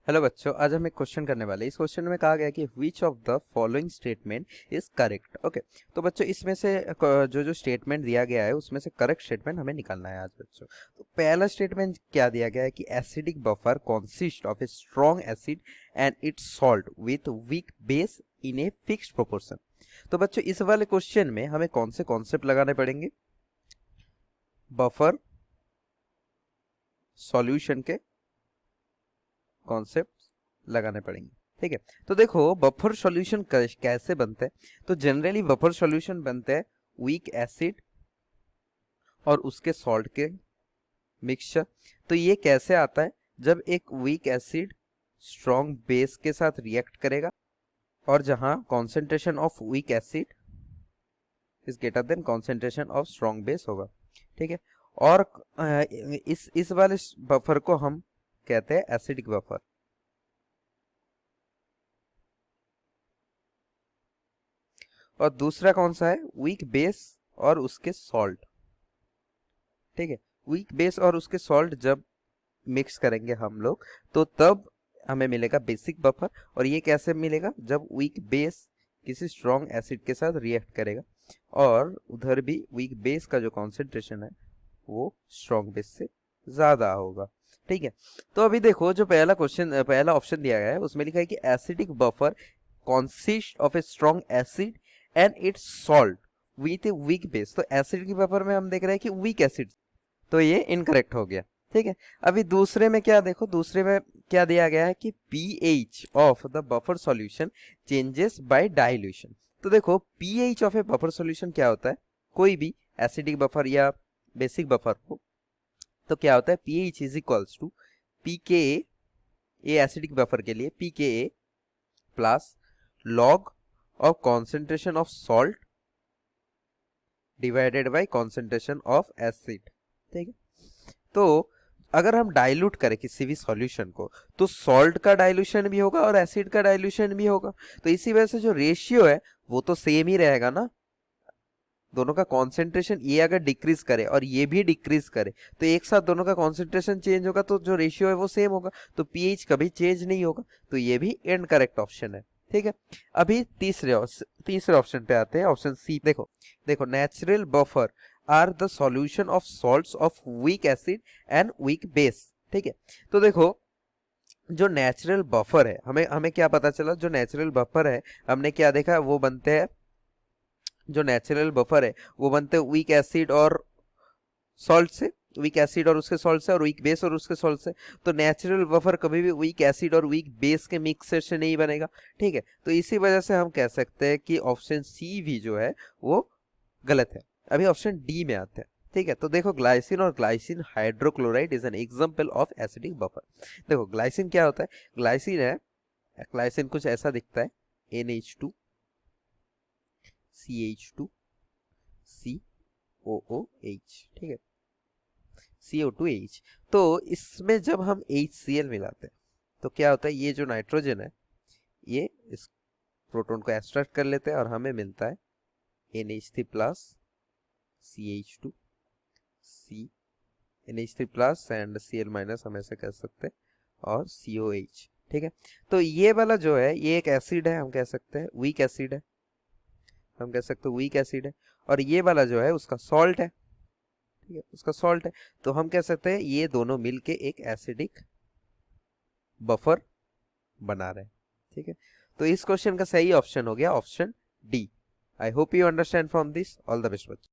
Hello बच्चों, आज हम एक क्वेश्चन करने वाले हैं। इस क्वेश्चन में कहा गया है कि which of the following statement is correct. Okay, तो बच्चों इसमें से जो जो स्टेटमेंट दिया गया है उसमें से करेक्ट स्टेटमेंट हमें निकालना है आज बच्चों। तो पहला स्टेटमेंट क्या दिया गया है कि acidic buffer consist of a strong acid and it's salt with weak base in a fixed proportion. तो बच्चों इस वाले क्वेश्चन में हमें कौन से कॉन्सेप्ट लगाने पड़ेंगे? बफर सॉल्यूशन के कॉन्सेप्ट लगाने पड़ेंगे। ठीक है, तो देखो बफर सॉल्यूशन कैसे बनते हैं। तो जनरली बफर सॉल्यूशन बनते हैं वीक एसिड और उसके सॉल्ट के मिक्सचर। तो ये कैसे आता है? जब एक वीक एसिड स्ट्रॉन्ग बेस के साथ रिएक्ट करेगा और जहां concentration of weak acid is greater than concentration of strong base होगा। ठीक है, और इस वाले बफर को हम कहते हैं एसिडिक बफर। और दूसरा कौन सा है? वीक बेस और उसके सॉल्ट। ठीक है, वीक बेस और उसके सॉल्ट जब मिक्स करेंगे हम लोग तो तब हमें मिलेगा बेसिक बफर। और ये कैसे मिलेगा? जब वीक बेस किसी स्ट्रॉन्ग एसिड के साथ रिएक्ट करेगा और उधर भी वीक बेस का जो कॉन्सेंट्रेशन है वो स्ट्रॉन्ग बेस से ज्यादा होगा। ठीक है, तो अभी देखो जो पहला ऑप्शन दिया गया है उसमें लिखा है कि acidic buffer consist of a strong acid and its salt with a weak base। तो एसिड के पेपर में हम देख रहे हैं कि वीक एसिड, तो ये इनकरेक्ट हो गया। ठीक है, अभी दूसरे में क्या देखो, दूसरे में क्या दिया गया है कि pH of the buffer solution changes by dilution. तो देखो pH of a buffer solution क्या होता है? कोई भी एसिडिक बफर या बेसिक बफर हो तो क्या होता है? pH is equals to pKa, ये एसिडिक बफर के लिए pKa plus log of concentration of salt divided by concentration of acid। ठीक है, तो अगर हम डाइल्यूट करें किसी भी सॉल्यूशन को तो सॉल्ट का डाइल्यूशन भी होगा और एसिड का डाइल्यूशन भी होगा। तो इसी वजह से जो रेशियो है वो तो सेम ही रहेगा ना। दोनों का कॉन्सेंट्रेशन ये अगर डिक्रीज करे और ये भी डिक्रीज करे तो एक साथ दोनों का कॉन्सेंट्रेशन चेंज होगा तो जो रेशियो है वो सेम होगा, तो पीएच कभी चेंज नहीं होगा। तो ये भी इनकरेक्ट ऑप्शन है। ठीक है, अभी तीसरे ऑप्शन पे आते हैं, ऑप्शन सी। देखो देखो natural buffer are the solution of salts of weak acid and weak base. ठीक है, तो देखो जो नेचुरल बफर है, हमें हमें क्या पता चला? जो नेचुरल बफर है हमने क्या देखा? वो बनते हैं, जो नेचुरल बफर है वो बनते हैं वीक एसिड और सॉल्ट से, वीक एसिड और उसके सॉल्ट से, और वीक बेस और उसके सॉल्ट से। तो नेचुरल बफर कभी भी वीक एसिड और वीक बेस के मिक्सचर से नहीं बनेगा। ठीक है, तो इसी वजह से हम कह सकते हैं कि ऑप्शन सी भी जो है वो गलत है। अभी ऑप्शन डी में आते हैं। ठीक है, तो देखो ग्लाइसिन और glycine hydrochloride is an example of acidic buffer. देखो ग्लाइसिन क्या होता है? ग्लाइसिन है, ग्लाइसिन कुछ ऐसा दिखता है, NH2 CH2 COOH। ठीक है, CO2H। तो इसमें जब हम HCl मिलाते हैं तो क्या होता है? ये जो नाइट्रोजन है ये इस प्रोटॉन को एक्सट्रैक्ट कर लेते हैं और हमें मिलता है NH3 plus CH2 C, NH3 plus and Cl minus हम ऐसे कह सकते हैं, और COH। ठीक है, तो ये वाला जो है ये एक एसिड है, हम कह सकते हैं वीक एसिड है, हम कह सकते हैं वीक एसिड है। और ये वाला जो है उसका सॉल्ट है। ठीक है, उसका सॉल्ट है, तो हम कह सकते हैं ये दोनों मिलके एक एसिडिक बफर बना रहे हैं। ठीक है, तो इस क्वेश्चन का सही ऑप्शन हो गया option D. I hope you understand from this. All the best बच्चों।